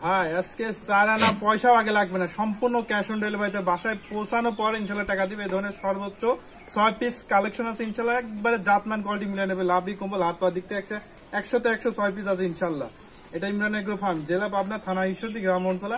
হ্যাঁ, আজকে 4 আনা পয়সাও আগে লাগবে না, সম্পূর্ণ ক্যাশ অন ডেলিভারিতে বাসায় পৌঁছানোর পর ইনশাল্লাহ টাকা দিবে। এই ধরনের সর্বোচ্চ 6 পিস কালেকশন আছে ইনশাল্লাহ, একবারে জাতমান কোয়ালিটি মিলে নেবে। লাভি কম্বল হাত পা দিক থেকে 100 পিস আছে ইনশাল্লাহ। এটা ইমরান এগ্রো ফার্ম, জেলা পাবনা, থানা ঈশ্বরদী, গ্রাম মনতলা।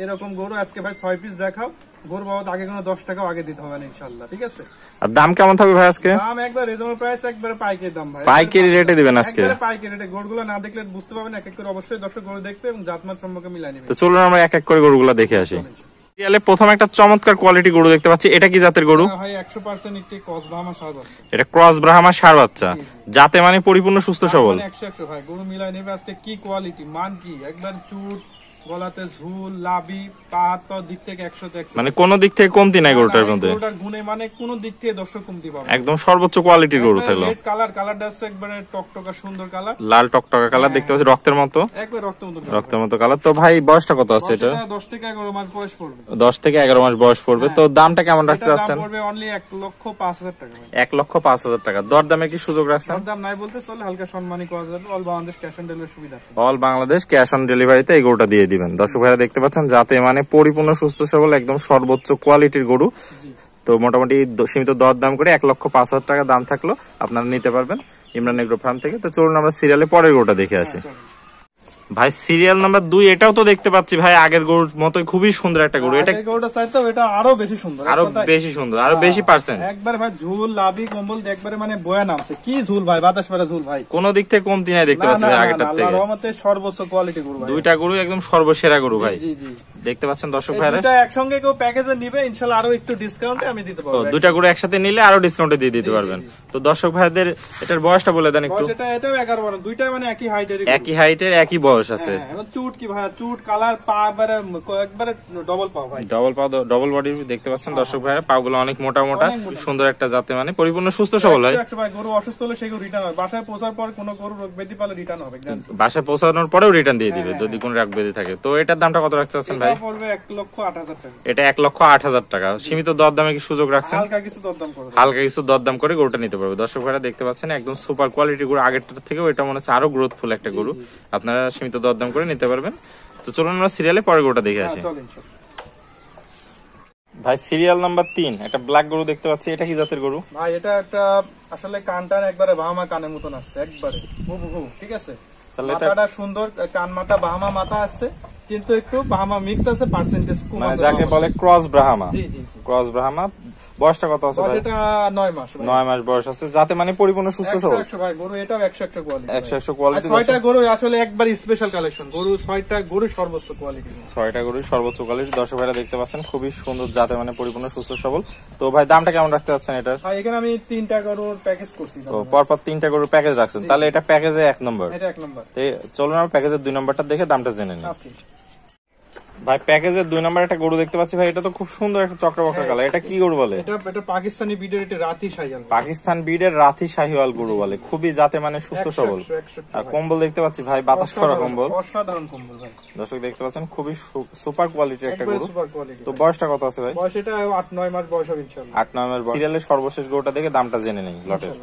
এরকম গরু আজকে ভাই 6 পিস দেখাও। গরু বাবদ আগে কোনো 10 টাকাও আগে দিতে হবে না ইনশাল্লাহ, ঠিক আছে? আর দাম কেমন থাকবে ভাই আজকে? দাম একবার রিজনেবল প্রাইস, একবারে পাইকারি দাম ভাই। পাইকারি রেটে দিবেন আজকে? একবারে পাইকারি রেটে। গরুগুলো না দেখলে বুঝতে পারবেন, এক এক করে অবশ্যই দর্শক গরু দেখবে এবং জাতমান সম্পর্কে মিলাই নেবে। তো চলুন আমরা এক এক করে গরুগুলো দেখে আসি। সিরিয়ালে প্রথম একটা চমৎকার কোয়ালিটি গরু দেখতে পাচ্ছি, এটা কি জাতের গরু? ভাই 100% একটি ক্রস ব্রাহ্মা ষাঁড় বাচ্চা। এটা ক্রস ব্রাহ্মা ষাঁড় বাচ্চা, যাতে মানে পরিপূর্ণ সুস্থ সবল। 100 ভাই গরু মিলাই নেবে আজকে। কি কোয়ালিটি, মান কি, একবার চুট, গলাতে ঝুল, লাভি, পা হাত পা দিক থেকে 100 মানে কোন দিক থেকে কমতি নাই গরুটার মধ্যে। গরুটার গুণে মানে কোন দিক থেকে দর্শক কমতি পাবে, একদম সর্বোচ্চ কোয়ালিটির গরু থাকলো। রেড কালার, কালারটা আছে একবারে টকটকা সুন্দর কালার, লাল টকটকা কালার দেখতে পাচ্ছি, রক্তের মতো, একবার রক্তের মতো কালার। তো ভাই বয়সটা কত আছে এটা? 10 থেকে 11 মাস বয়স পড়বে। 10 থেকে 11 মাস বয়স পড়বে। তো দামটা কেমন রাখতে চাচ্ছেন? দাম পড়বে অনলি 1,05,000 টাকা। 1,05,000 টাকা। দরদামে কি সুযোগ রাখছেন? দরদাম নাই বলতে চলে, হালকা সম্মানী করা যাবে। All Bangladesh cash on delivery সুবিধা। অল বাংলাদেশ ক্যাশ অন ডেলিভারিতে এই গরুটা দিয়ে দিবেন। দর্শক ভাইরা দেখতে পাচ্ছেন, যাতে মানে পরিপূর্ণ সুস্থ সবল একদম সর্বোচ্চ কোয়ালিটির গরু। তো মোটামুটি সীমিত দরদাম করে 1,05,000 টাকা দাম থাকলো, আপনারা নিতে পারবেন ইমরান এগ্রো ফার্ম থেকে। তো চলুন আমরা সিরিয়ালে পরের গরুটা দেখে আসি। ভাই সিরিয়াল নাম্বার 2, এটাও তো দেখতে পাচ্ছি ভাই আগের গরুর মতোই খুবই সুন্দর একটা গরু। এটা গরুটা চাইতো, এটা আরো বেশি সুন্দর, আরো বেশি সুন্দর, আরো বেশি পার্সেন্ট। একবারে ভাই ঝুল, লাভি, কম্বল একবারে মানে বয়া নামছে। কি ঝুল ভাই, বাতাস পাড়া ঝুল ভাই, কোন দিক থেকে কমতি নাই দেখতে পাচ্ছি ভাই আগেরটার থেকে। আল্লাহর রহমতে সর্বোচ্চ কোয়ালিটি গরু ভাই। দুইটা গরু একদম সর্বসেরা গরু ভাই। জি জি দেখতে পাচ্ছেন দর্শক ভাইরা। দুইটা একসঙ্গে কেউ প্যাকেজে নিবে ইনশাআল্লাহ আরো একটু ডিসকাউন্টে আমি দিতে পারবো। দুইটা গরু একসাথে নিলে আরো ডিসকাউন্টে দিয়ে দিতে পারবেন। তো দর্শক ভাইদের এটার বয়সটা বলে দেন একটু। সেটা এটাও 11 বছর, দুইটাই মানে একই হাইটের, একই হাইটের, একই বয়স আছে। চুট কি ভাই, চুট কালার, পা একবারে ডবল পা ভাই, ডবল পা, ডবল বডি দেখতে পাচ্ছেন দর্শক ভাইরা। পাগুলো অনেক মোটা মোটা, সুন্দর একটা জাতে মানে পরিপূর্ণ সুস্থ সবল হয়। ভাই গরু অসুস্থ হলে সেই গরু রিটার্ন হবে, বাসায় পৌঁছার পর কোনো গরু রোগ ব্যাধি পালে রিটার্ন হবে, বাসায় পৌঁছানোর পরেও রিটার্ন দিয়ে দিবে যদি কোনো রোগ ব্যাধি থাকে। তো এটার দামটা কত রাখতে চাচ্ছেন ভাই? এটা পড়বে 1,08,000 টাকা। এটা 1,08,000 টাকা। সীমিত দরদামে কি সুযোগ রাখছেন? হালকা কিছু দরদাম করে, হালকা কিছু দরদাম করে গরুটা নিতে পারবে। দর্শক ভাইরা দেখতে পাচ্ছেন একদম সুপার কোয়ালিটি গরু, আগেরটার থেকেও এটা মনে হচ্ছে আরো গ্রোথফুল একটা গরু। আপনারা সীমিত দরদাম করে নিতে পারবেন। তো চলুন আমরা সিরিয়ালে পরের গরুটা দেখে আসি। ভাই সিরিয়াল নাম্বার 3, একটা ব্ল্যাক গরু দেখতে পাচ্ছি, এটা কি জাতের গরু? ভাই এটা একটা আসলে কানটান একবারে বাহামা কানের মতন আসছে, একবারে হুবহু, ঠিক আছে? মাথাটা সুন্দর, কান মাথা বাহামা মাথা আসছে, কিন্তু একটু বাহামা মিক্স আছে, পার্সেন্টেজ কম আছে, যাকে বলে ক্রস ব্রাহ্মা। জি জি ক্রস ব্রাহ্মা। বয়সটা কত আছে ভাই? এটা 9 মাস। 9 মাস বয়স আছে, যাতে মানে পরিপূর্ণ সুস্থ সবল। 100 ভাই গরু, এটাও 100 কোয়ালিটি, 100 কোয়ালিটি। 6টা গরু আসলে একবার স্পেশাল কালেকশন গরু, 6টা গরু সর্বোচ্চ কোয়ালিটি, 6টা গরু সর্বোচ্চ কোয়ালিটি। দর্শক ভাইরা দেখতে পাচ্ছেন খুবই সুন্দর, যাতে মানে পরিপূর্ণ সুস্থ সবল। তো ভাই দামটা কেমন রাখতে চাচ্ছেন এটার? ভাই এখানে আমি 3টা গরুর প্যাকেজ করছি। তো পরপর 3টা গরুর প্যাকেজ রাখছেন, তাহলে এটা প্যাকেজে 1 নম্বর। এটা 1 নম্বর। চলুন আমরা প্যাকেজের 2 নম্বরটা দেখে দামটা জেনে নিই। ভাই প্যাকেজের 2 নম্বর একটা গরু দেখতে পাচ্ছি ভাই, এটা তো খুব সুন্দর একটা চক্রবক্র কালার। এটা কি গরু বলে? এটা পাকিস্তানি ব্রিডের, এটা রাতি শাহিওয়াল, পাকিস্তান ব্রিডের রাতি শাহিওয়াল গরু বলে। খুবই জাতে মানে সুস্থ সবল। আর কম্বল দেখতে পাচ্ছি ভাই, বাতাস করা কম্বল, অসাধারণ কম্বল ভাই। দর্শক দেখতে পাচ্ছেন খুবই সুপার কোয়ালিটির একটা গরু। Super quality. তো বয়সটা কত আছে ভাই? বয়স এটা 8-9 মাস বয়স হবে ইনশাআল্লাহ। 8-9 মাস বয়স। সিরিয়ালের সর্বশেষ গরুটা দেখে দামটা জেনে নেই লটের।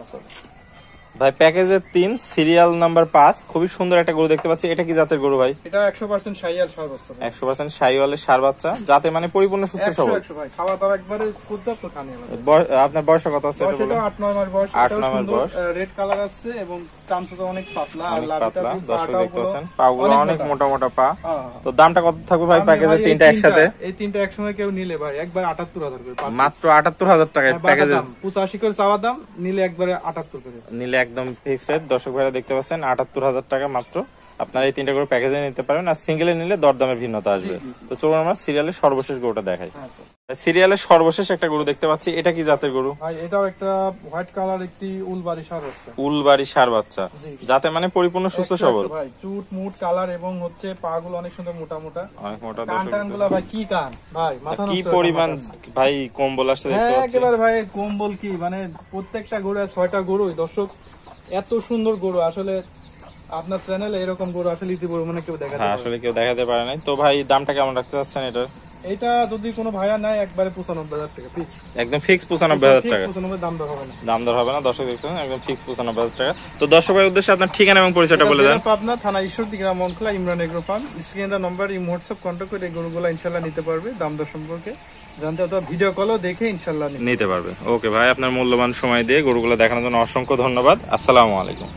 ভাই প্যাকেজের 3, সিরিয়াল নাম্বার 5, খুবই সুন্দর একটা গরু দেখতে পাচ্ছি। এটা কি জাতের গরু ভাই? এটা 100% শাহিওয়াল ষাঁড় বাচ্চা। 100% শাহিওয়ালের ষাঁড় বাচ্চা, যাতে মানে পরিপূর্ণ সুস্থ সবল। 100 ভাই, খাওয়া দাওয়া একবারে কুদরত তো খানি হবে। আপনার বয়সটা কত আছে? এটা 8-9 মাস বয়স। 8-9 মাস বয়স। রেড কালার আছে এবং চামচটা অনেক পাতলা, আর পাতলা। দর্শক দেখতে পাচ্ছেন পাগুলো অনেক মোটা মোটা পা। তো দামটা কত থাকবে ভাই প্যাকেজের 3টা একসাথে? এই 3টা একসঙ্গে কেউ নিলে ভাই একবার 78,000 করে, মাত্র 78,000 টাকায় প্যাকেজের। 85 করে চাওয়া দাম, নিলে একবারে 78 করে, নিলে একদম ফিক্সড রেট। দর্শক ভাইরা দেখতে পাচ্ছেন 78,000 টাকা মাত্র। আপনারা এই 3টা করে প্যাকেজে নিতে পারেন, আর সিঙ্গেলে নিলে দরদামের ভিন্নতা আসবে। তো চলুন আমরা সিরিয়ালের সর্বশেষ গরুটা দেখাই। সিরিয়ালের সর্বশেষ একটা গরু দেখতে পাচ্ছি, এটা কি জাতের গরু ভাই? এটাও একটা হোয়াইট কালার, একটি উলবাড়ি ষাঁড় বাচ্চা। উলবাড়ি ষাঁড় বাচ্চা, যাতে মানে পরিপূর্ণ সুস্থ সবল ভাই। চুট মুট কালার এবং হচ্ছে পা গুলো অনেক সুন্দর মোটা মোটা, অনেক মোটা। কানটানগুলো ভাই কি কান ভাই, মাথা নষ্ট। কি পরিমাণ ভাই কম্বল আসছে দেখতে পাচ্ছি। একেবারে ভাই কম্বল কি মানে, প্রত্যেকটা গরু 6টা গরু। দর্শক এত সুন্দর গরু আসলে আপনার চ্যানেলে এরকম গরু আসলে ইতিপূর্বে মানে কেউ দেখাতে পারে না। আসলে কেউ দেখাতে পারে নাই। তো ভাই দামটা কেমন রাখতে চাচ্ছেন এটার? এটা যদি কোনো ভাইয়া নেয় একবারে 95,000 টাকা ফিক্স, একদম ফিক্স 95,000 টাকা। 95 দাম দর হবে না, দাম দর হবে না দর্শক দেখছেন, একদম ফিক্স 95,000 টাকা। তো দর্শকের উদ্দেশ্যে আপনার ঠিকানা এবং পরিচয়টা বলে দেন। পাবনা থানা ঈশ্বরদী গ্রাম মনখোলা ইমরান এগ্রো ফার্ম। স্ক্রিনের নাম্বার এই হোয়াটসঅ্যাপ কন্ট্যাক্ট করে এই গরুগুলো ইনশাআল্লাহ নিতে পারবে, দাম দর সম্পর্কে জানতে অথবা ভিডিও কলও দেখে ইনশাআল্লাহ নিতে পারবে। ওকে ভাই, আপনার মূল্যবান সময় দিয়ে গরুগুলো দেখানোর জন্য অসংখ্য ধন্যবাদ। আসসালামু আলাইকুম।